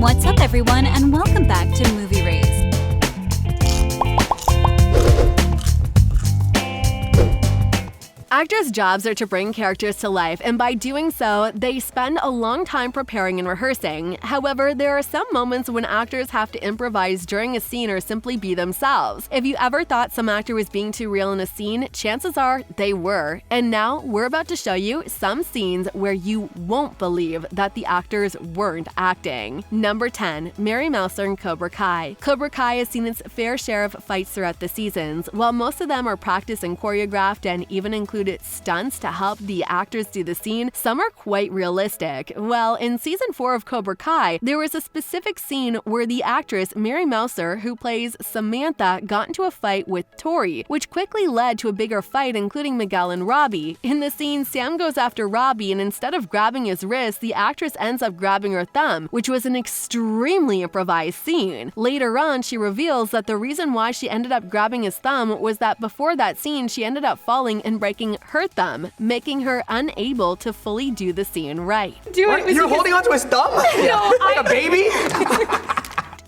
What's up, everyone, and welcome back to Movie Raised. Actors' jobs are to bring characters to life, and by doing so, they spend a long time preparing and rehearsing. However, there are some moments when actors have to improvise during a scene or simply be themselves. If you ever thought some actor was being too real in a scene, chances are they were. And now, we're about to show you some scenes where you won't believe that the actors weren't acting. Number 10. Mary Mouser in Cobra Kai. Cobra Kai has seen its fair share of fights throughout the seasons. While most of them are practiced and choreographed and even include stunts to help the actors do the scene, some are quite realistic. Well, in season 4 of Cobra Kai, there was a specific scene where the actress Mary Mouser, who plays Samantha, got into a fight with Tori, which quickly led to a bigger fight including Miguel and Robbie. In the scene, Sam goes after Robbie, and instead of grabbing his wrist, the actress ends up grabbing her thumb, which was an extremely improvised scene. Later on, she reveals that the reason why she ended up grabbing his thumb was that before that scene, she ended up falling and breaking her thumb, making her unable to fully do the scene right. You're holding onto his thumb? No, like a baby?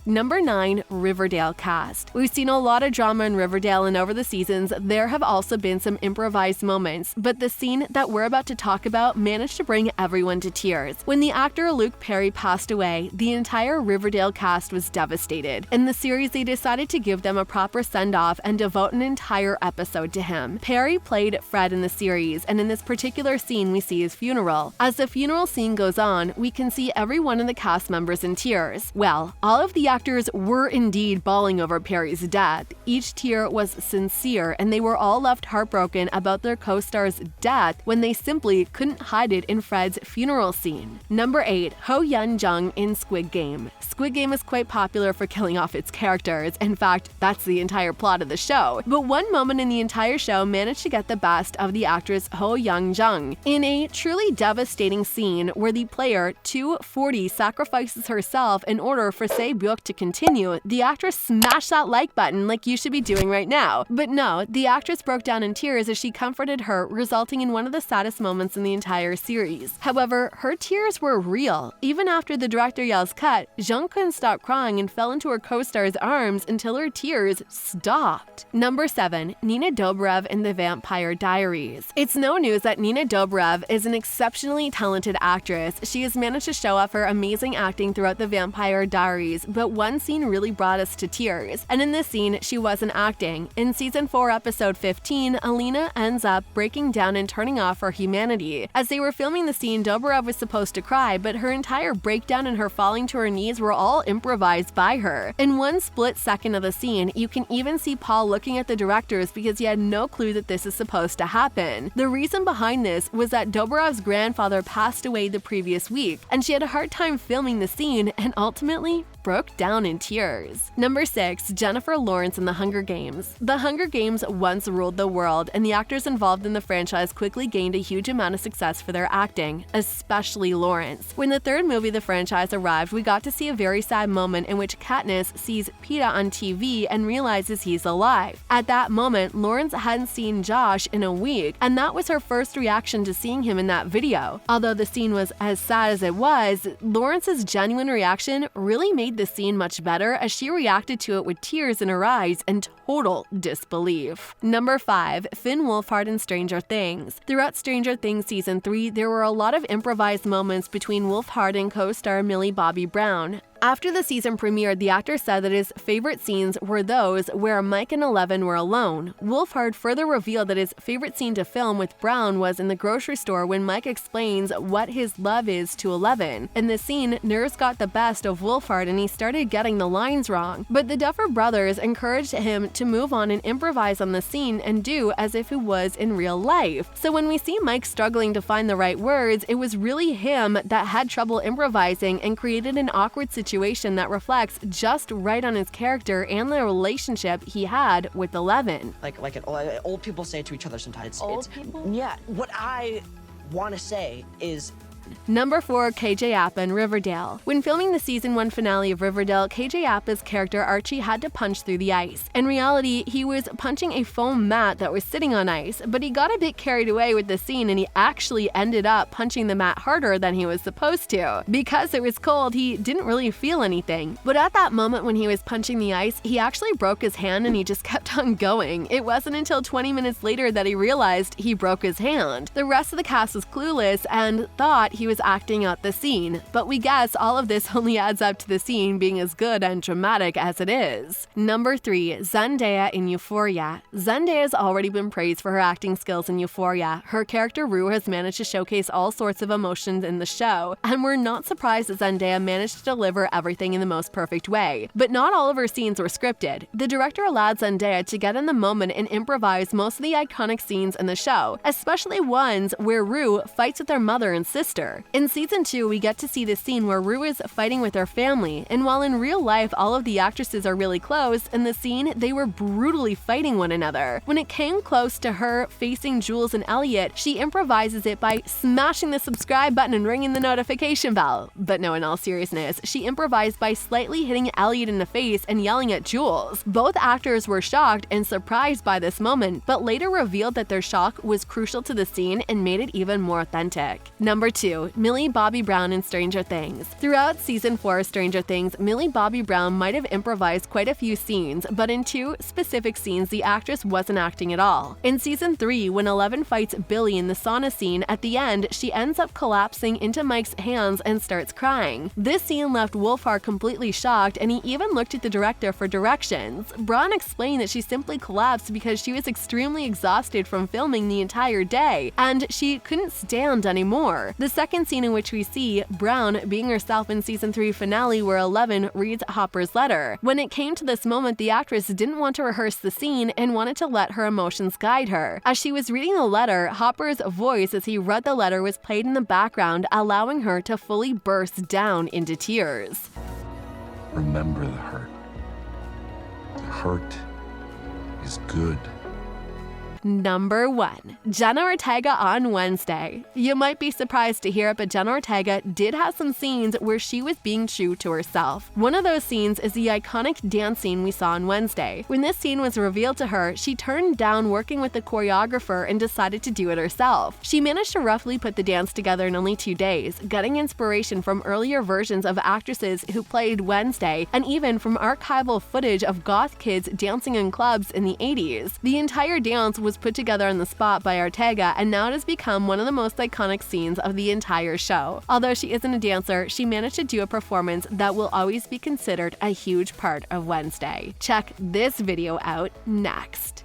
Number 9. Riverdale cast. We've seen a lot of drama in Riverdale, and over the seasons, there have also been some improvised moments, but the scene that we're about to talk about managed to bring everyone to tears. When the actor Luke Perry passed away, the entire Riverdale cast was devastated. In the series, they decided to give them a proper send-off and devote an entire episode to him. Perry played Fred in the series, and in this particular scene, we see his funeral. As the funeral scene goes on, we can see every one of the cast members in tears. Well, all of the actors were indeed bawling over Perry's death. Each tear was sincere, and they were all left heartbroken about their co-star's death when they simply couldn't hide it in Fred's funeral scene. Number 8. Jung in Squid Game. Squid Game is quite popular for killing off its characters. In fact, that's the entire plot of the show. But one moment in the entire show managed to get the best of the actress Jung. In a truly devastating scene where the player 240 sacrifices herself in order for Se-byuk to continue, the actress smashed that like button like you should be doing right now. But no, the actress broke down in tears as she comforted her, resulting in one of the saddest moments in the entire series. However, her tears were real. Even after the director yells cut, Jung couldn't stop crying and fell into her co-star's arms until her tears stopped. Number 7. Nina Dobrev in The Vampire Diaries. It's no news that Nina Dobrev is an exceptionally talented actress. She has managed to show off her amazing acting throughout The Vampire Diaries, but one scene really brought us to tears. And in this scene, she wasn't acting. In season 4, episode 15, Alina ends up breaking down and turning off her humanity. As they were filming the scene, Dobrev was supposed to cry, but her entire breakdown and her falling to her knees were all improvised by her. In one split second of the scene, you can even see Paul looking at the directors because he had no clue that this is supposed to happen. The reason behind this was that Dobrev's grandfather passed away the previous week, and she had a hard time filming the scene and ultimately broke down in tears. Number 6. Jennifer Lawrence in The Hunger Games. The Hunger Games once ruled the world, and the actors involved in the franchise quickly gained a huge amount of success for their acting, especially Lawrence. When the third movie of the franchise arrived, we got to see a very sad moment in which Katniss sees Peeta on TV and realizes he's alive. At that moment, Lawrence hadn't seen Josh in a week, and that was her first reaction to seeing him in that video. Although the scene was as sad as it was, Lawrence's genuine reaction really made the scene much better as she reacted to it with tears in her eyes and total disbelief. Number 5. Finn Wolfhard in Stranger Things. Throughout Stranger Things Season 3, there were a lot of improvised moments between Wolfhard and co-star Millie Bobby Brown. After the season premiered, the actor said that his favorite scenes were those where Mike and Eleven were alone. Wolfhard further revealed that his favorite scene to film with Brown was in the grocery store when Mike explains what his love is to Eleven. In the scene, nerves got the best of Wolfhard and he started getting the lines wrong, but the Duffer brothers encouraged him to move on and improvise on the scene and do as if it was in real life. So when we see Mike struggling to find the right words, it was really him that had trouble improvising and created an awkward situation that reflects just right on his character and the relationship he had with Eleven. Like old people say to each other sometimes. Old people? Yeah. What I want to say is Number 4. KJ Apa in Riverdale. When filming the season 1 finale of Riverdale, KJ Apa's character Archie had to punch through the ice. In reality, he was punching a foam mat that was sitting on ice, but he got a bit carried away with the scene and he actually ended up punching the mat harder than he was supposed to. Because it was cold, he didn't really feel anything. But at that moment when he was punching the ice, he actually broke his hand and he just kept on going. It wasn't until 20 minutes later that he realized he broke his hand. The rest of the cast was clueless and thought he was acting out the scene, but we guess all of this only adds up to the scene being as good and dramatic as it is. Number 3. Zendaya in Euphoria. Zendaya has already been praised for her acting skills in Euphoria. Her character Rue has managed to showcase all sorts of emotions in the show, and we're not surprised that Zendaya managed to deliver everything in the most perfect way. But not all of her scenes were scripted. The director allowed Zendaya to get in the moment and improvise most of the iconic scenes in the show, especially ones where Rue fights with her mother and sister. In season 2, we get to see the scene where Rue is fighting with her family, and while in real life all of the actresses are really close, in the scene they were brutally fighting one another. When it came close to her facing Jules and Elliot, she improvises it by smashing the subscribe button and ringing the notification bell. But no, in all seriousness, she improvised by slightly hitting Elliot in the face and yelling at Jules. Both actors were shocked and surprised by this moment, but later revealed that their shock was crucial to the scene and made it even more authentic. Number 2. Millie Bobby Brown in Stranger Things. Throughout season 4 of Stranger Things, Millie Bobby Brown might have improvised quite a few scenes, but in 2 specific scenes the actress wasn't acting at all. In season 3, when Eleven fights Billy in the sauna scene, at the end she ends up collapsing into Mike's hands and starts crying. This scene left WOLFHARD completely shocked, and he even looked at the director for directions. Braun explained that she simply collapsed because she was extremely exhausted from filming the entire day, and she couldn't stand anymore. The second scene in which we see Brown being herself in season 3 finale where Eleven reads Hopper's letter. When it came to this moment, the actress didn't want to rehearse the scene and wanted to let her emotions guide her. As she was reading the letter, Hopper's voice as he read the letter was played in the background, allowing her to fully burst down into tears. Remember the hurt. The hurt is good. Number 1. Jenna Ortega on Wednesday. You might be surprised to hear it, but Jenna Ortega did have some scenes where she was being true to herself. One of those scenes is the iconic dance scene we saw on Wednesday. When this scene was revealed to her, she turned down working with the choreographer and decided to do it herself. She managed to roughly put the dance together in only 2 days, getting inspiration from earlier versions of actresses who played Wednesday and even from archival footage of goth kids dancing in clubs in the 80s. The entire dance was put together on the spot by Ortega, and now it has become one of the most iconic scenes of the entire show. Although she isn't a dancer, she managed to do a performance that will always be considered a huge part of Wednesday. Check this video out next.